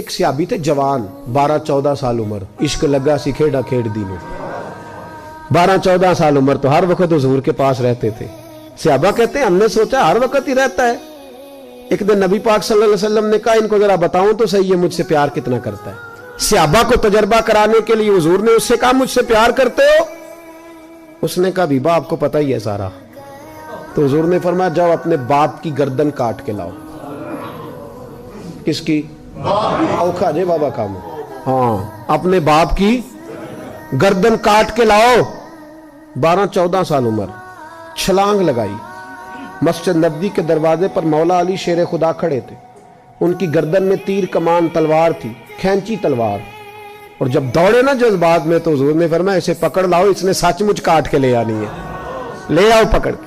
ایک صحابی تھے جوان 12-14 سال عمر، عشق لگا سی کھیڑا کھیڑ دی نو 12-14 سال عمر تو ہر وقت حضور کے پاس رہتے تھے۔ صحابہ کہتے ہیں ہم نے سوچا ہر وقت ہی رہتا ہے۔ ایک دن نبی پاک صلی اللہ علیہ وسلم نے کہا ان کو ذرا بتاؤں تو صحیح ہے مجھ سے پیار کتنا کرتا ہے۔ صحابہ کو تجربہ کرانے کے لیے حضور نے اس سے کہا مجھ سے پیار کرتے ہو؟ اس نے کہا بیبا آپ کو پتہ ہی ہے سارا۔ تو حضور نے فرمایا جاؤ اپنے باپ کی گردن کاٹ کے لاؤ۔ کس کی؟ اوکھا جے بابا کام، ہاں اپنے باپ کی گردن کاٹ کے لاؤ۔ 12-14 سال عمر، چھلانگ لگائی۔ مسجد نبوی کے دروازے پر مولا علی شیر خدا کھڑے تھے، ان کی گردن میں تیر کمان تلوار تھی، کھینچی تلوار، اور جب دوڑے نا جذبات میں تو حضور نے فرمایا اسے پکڑ لاؤ، اس نے سچ مچ کاٹ کے لے آنی ہے، لے آؤ پکڑ کے۔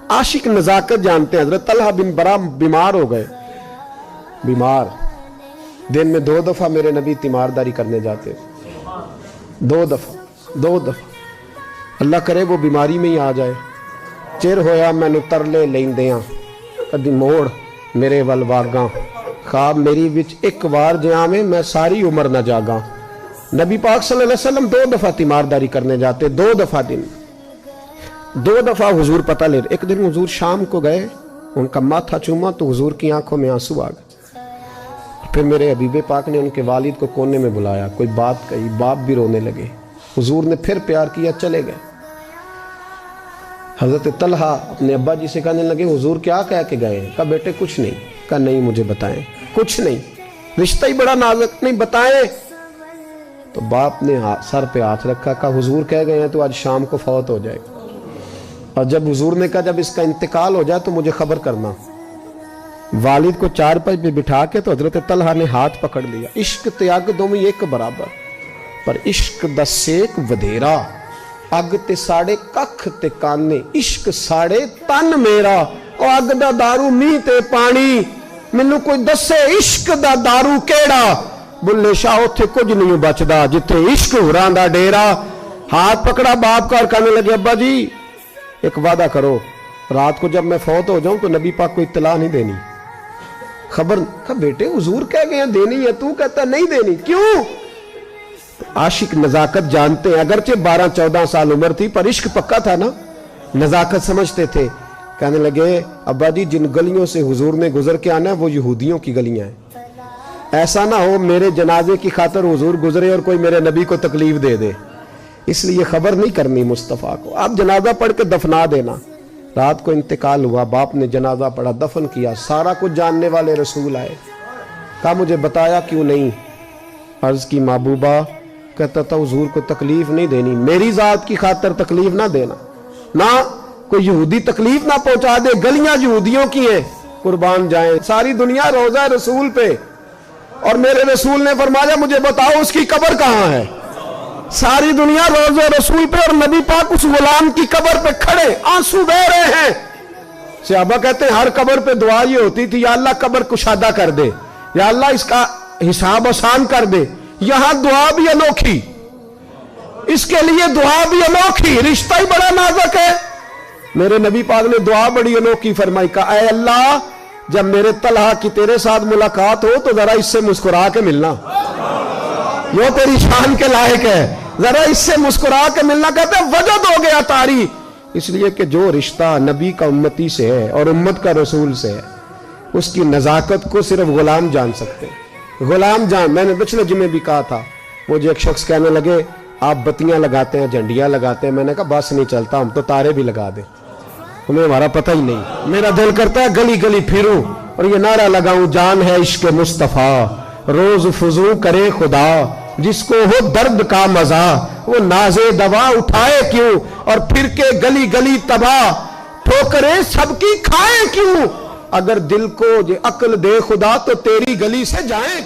عاشق نزاکت جانتے ہیں۔ حضرت طلحہ بن برا بیمار ہو گئے، بیمار، دن میں 2 دفعہ میرے نبی تیمارداری کرنے جاتے، 2 دفعہ۔ اللہ کرے وہ بیماری میں ہی آ جائے۔ چر ہویا مینو ترلے لیندیاں، کدی موڑ میرے ول واگاں، خواب میری وچ ایک وار جیاں میں ساری عمر نہ جاگاں۔ نبی پاک صلی اللہ علیہ وسلم 2 دفعہ تیمارداری کرنے جاتے، 2 دفعہ دن، 2 دفعہ حضور پتہ لے۔ ایک دن حضور شام کو گئے، ان کا ماتھا چوما تو حضور کی آنکھوں میں آنسو آ گئے۔ پھر میرے حبیب پاک نے ان کے والد کو کونے میں بلایا، کوئی بات کہی، باپ بھی رونے لگے۔ حضور نے پھر پیار کیا، چلے گئے۔ حضرت طلحہ اپنے ابا جی سے کہنے لگے حضور کیا کہہ کے گئے؟ کہا بیٹے کچھ نہیں۔ کہا نہیں مجھے بتائیں، کچھ نہیں، رشتہ ہی بڑا نازک، نہیں بتائیں۔ تو باپ نے سر پہ ہاتھ رکھا، کہا حضور کہہ گئے ہیں تو آج شام کو فوت ہو جائے گا، اور جب حضور نے کہا جب اس کا انتقال ہو جائے تو مجھے خبر کرنا۔ والد کو چارپائی پہ بٹھا کے تو حضرت طلحہ نے ہاتھ پکڑ لیا۔ عشق تے اگ دوویں ایک برابر، پر عشق دا سیک ودھیرا، اگ تے ساڑے ککھ تے کانے، عشق ساڑے تن میرا، او اگ دا دارو می تے پانی، مینوں کوئی دسے عشق دا دارو کیڑا، بلے شاہ اتھے کچھ نہیں بچدا جتھے عشق ہوراں دا ڈیرا۔ ہاتھ پکڑا باپ کا اور کہنے لگے ابا جی ایک وعدہ کرو، رات کو جب میں فوت ہو جاؤں تو نبی پاک کو اطلاع نہیں دینی، خبر۔ کہا بیٹے حضور کہہ گئے ہیں دینی ہے، تو کہتا نہیں دینی، کیوں؟ عاشق نزاکت جانتے ہیں، اگرچہ 12-14 سال عمر تھی پر عشق پکا تھا نا، نزاکت سمجھتے تھے۔ کہنے لگے ابا جی جن گلیوں سے حضور نے گزر کے آنا ہے وہ یہودیوں کی گلیاں ہیں، ایسا نہ ہو میرے جنازے کی خاطر حضور گزرے اور کوئی میرے نبی کو تکلیف دے دے، اس لیے خبر نہیں کرنی مصطفیٰ کو، آپ جنازہ پڑھ کے دفنا دینا۔ رات کو انتقال ہوا، باپ نے جنازہ پڑھا، دفن کیا، سارا کچھ جاننے والے رسول آئے۔ کہا مجھے بتایا کیوں نہیں؟ عرض کی محبوبہ، کہتا تھا حضور کو تکلیف نہیں دینی، میری ذات کی خاطر تکلیف نہ دینا، نہ کوئی یہودی تکلیف نہ پہنچا دے، گلیاں یہودیوں کی ہیں، قربان جائیں، ساری دنیا روضہ رسول پہ، اور میرے رسول نے فرمایا مجھے بتاؤ اس کی قبر کہاں ہے؟ ساری دنیا روضہ رسول پہ، اور نبی پاک اس غلام کی قبر پہ کھڑے آنسو بہہ رہے ہیں۔ صحابہ کہتے ہیں ہر قبر پہ دعا یہ ہوتی تھی یا اللہ قبر کشادہ کر دے، یا اللہ اس کا حساب آسان کر دے۔ یہاں دعا بھی انوکھی، اس کے لیے دعا بھی انوکھی، رشتہ ہی بڑا نازک ہے۔ میرے نبی پاک نے دعا بڑی انوکھی فرمائی، کہا اے اللہ جب میرے طلحہ کی تیرے ساتھ ملاقات ہو تو ذرا اس سے مسکرا کے ملنا، یہ تیری شان کے لائق ہے، ذرا اس سے مسکرا کے ملنا۔ کہتے ہیں وجد ہو گیا طاری، اس لیے کہ جو رشتہ نبی کا امتی سے ہے اور امت کا رسول سے ہے اس کی نزاکت کو صرف غلام جان سکتے ہیں، غلام جان۔ میں نے پچھلے جمعے بھی کہا تھا، مجھے ایک شخص کہنے لگے آپ بتیاں لگاتے ہیں، جھنڈیاں لگاتے ہیں، میں نے کہا بس نہیں چلتا، ہم تو تارے بھی لگا دیں، ہمیں ہمارا پتہ ہی نہیں۔ میرا دل کرتا ہے گلی گلی پھروں اور یہ نعرہ لگاؤں جان ہے عشق مصطفیٰ، روز فضو کرے خدا، جس کو ہو درد کا مزہ وہ نازے دوا اٹھائے کیوں، اور پھر کے گلی گلی تباہ ٹھوکریں سب کی کھائے کیوں، اگر دل کو یہ عقل دے خدا تو تیری گلی سے جائیں کیوں۔